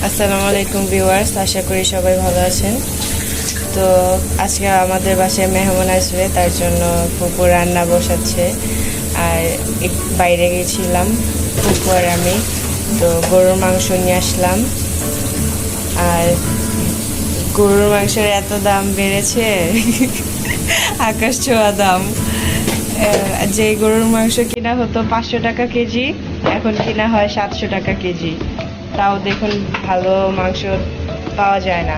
আসসালামু আলাইকুম ভিউয়ার্স, আশা করি সবাই ভালো আছেন। তো আজকে আমাদের বাসায় মেহমান আসবে, তার জন্য ফুপু রান্না বসাচ্ছে। আর বাইরে গেছিলাম ফুপু আর আমি, তো গরুর মাংস নিয়ে আসলাম। আর গরুর মাংসের এত দাম বেড়েছে, আকাশ ছোঁয়া দাম। যে গরুর মাংস কিনা হতো 500 টাকা কেজি, এখন কিনা হয় 700 টাকা কেজি। তাও দেখুন ভালো মাংস পাওয়া যায় না,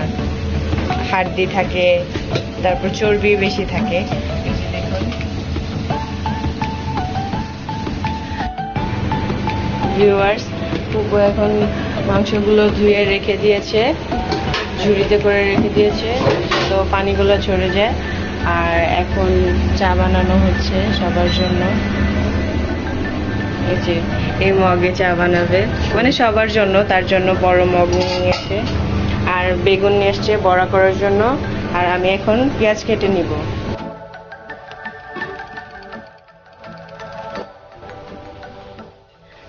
হাড্ডি থাকে, তারপর চর্বি বেশি থাকে। দেখুন ভিউয়ার্স, ফুপু এখন মাংসগুলো ধুয়ে রেখে দিয়েছে, ঝুড়িতে করে রেখে দিয়েছে, তো পানিগুলো ঝরে যায়। আর এখন চা বানানো হচ্ছে সবার জন্য। এই যে এই মগে চা বানাবে, মানে সবার জন্য, তার জন্য বড় মগ নিয়েছে। আর বেগুন নিয়ে এসছে বড়া করার জন্য। আর আমি এখন পেঁয়াজ কেটে নিব।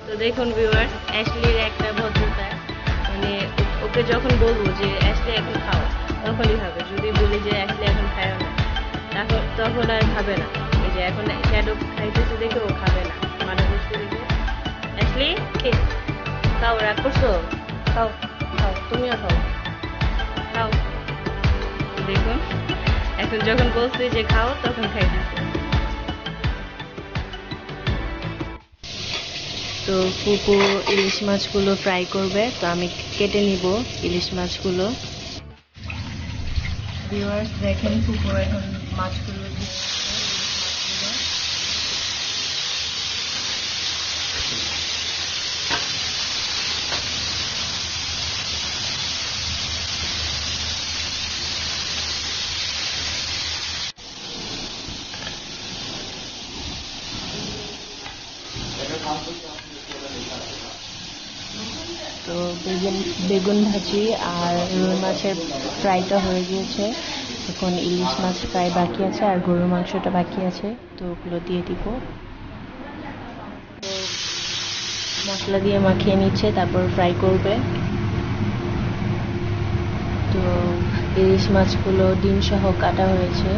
তো দেখুন ভিউয়ার্স, অ্যাশলির একটা ভদ্রতা, মানে ওকে যখন বলবো যে অ্যাশলি এখন খাও, তখনই খাবে। যদি বলি যে অ্যাশলি এখন খায় না, তখন আর খাবে না। এই যে এখন শ্যাডো খাইতেছে দেখে ও খাবে না, মানে বুঝতে দেখে। অ্যাশলি খাও, রাগ করছো? খাও খাও, তুমিও খাও, খাও। দেখুন এখন যখন বলছি যে খাও, তখন খাইতেছে। তো ফুপু ইলিশ মাছগুলো ফ্রাই করবে, তো আমি কেটে নিব ইলিশ মাছগুলো। ভিউয়ার্স দেখেন, ফুপু এখন মাছগুলো দিয়ে দিচ্ছে, ইলিশ মাছগুলো। তো বেগুন বেগুন ভাজি আর রুই মাছের ফ্রাইটা হয়ে গিয়েছে। এখন ইলিশ মাছ ফ্রাই বাকি আছে, আর গরুর মাংসটা বাকি আছে, তো ওগুলো দিয়ে দিব। মশলা দিয়ে মাখিয়ে নিচ্ছে, তারপর ফ্রাই করবে। তো ইলিশ মাছগুলো ডিম সহ কাটা হয়েছে।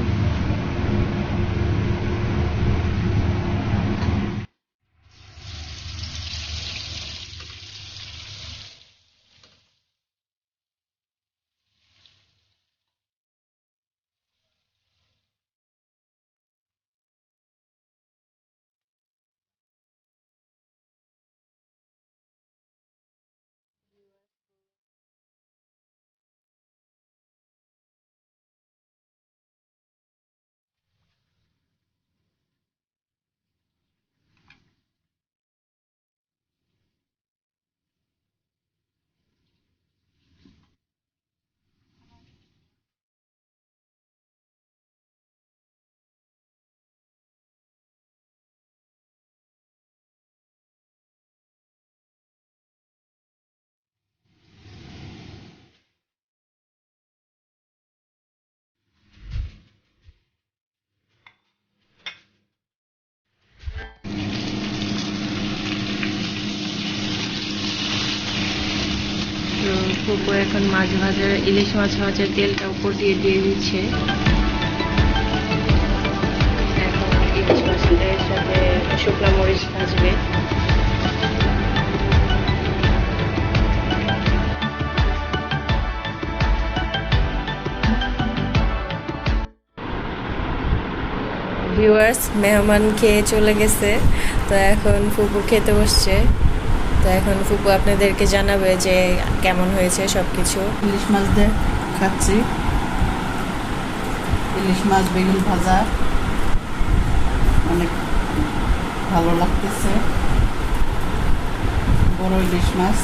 তো ফুপু এখন মাছ ভাজার, ইলিশ মাছ ভাজার তেলটা উপর দিয়ে দিচ্ছে। এখন ইলিশ মাছের সাথে শুকনো মরিচ ভাজবে। ভিউয়ার্স, মেহমান খেয়ে চলে গেছে, তো এখন ফুপু খেতে বসছে। তো এখন ফুপু আপনাদেরকে জানাবে যে কেমন হয়েছে সবকিছু। ইলিশ মাছ দিয়ে খাচ্ছি, ইলিশ মাছ বেগুন ভাজা, অনেক ভালো লাগতেছে। বড় ইলিশ মাছ,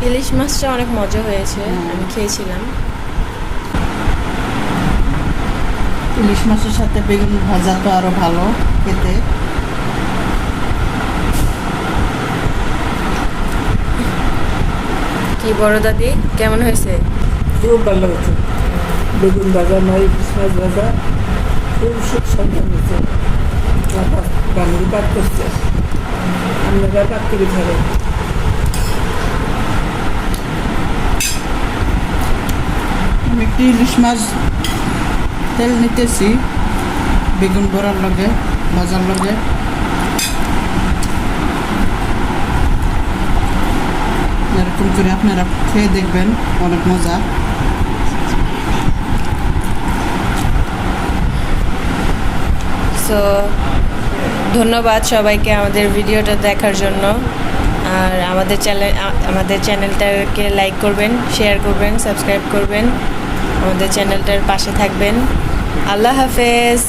ইলিশ মাছটা অনেক মজা হয়েছে, আমি খেয়েছিলাম। ইলিশ মাছের সাথে বেগুন ভাজা তো আরো ভালো খেতে। কি বড় দাদি, কেমন হয়েছে? খুব ভালো হয়েছে। বেগুন ভাজা নয়, ইলিশ মাছ ভাজা খুব সুস্বাদু হয়েছে। বাঙালি পাক করছে, আপনারা পাক থেকে খাবেন। একটি ইলিশ মাছ তেল নিতেছি বেগুন বড়ার লগে ভাজার লগে। এরকম করে আপনারা খেয়ে দেখবেন, অনেক মজা। সো ধন্যবাদ সবাইকে আমাদের ভিডিওটা দেখার জন্য। আর আমাদের চ্যানেলটাকে লাইক করবেন, শেয়ার করবেন, সাবস্ক্রাইব করবেন, আমাদের চ্যানেলটার পাশে থাকবেন। আল্লাহ হাফেজ।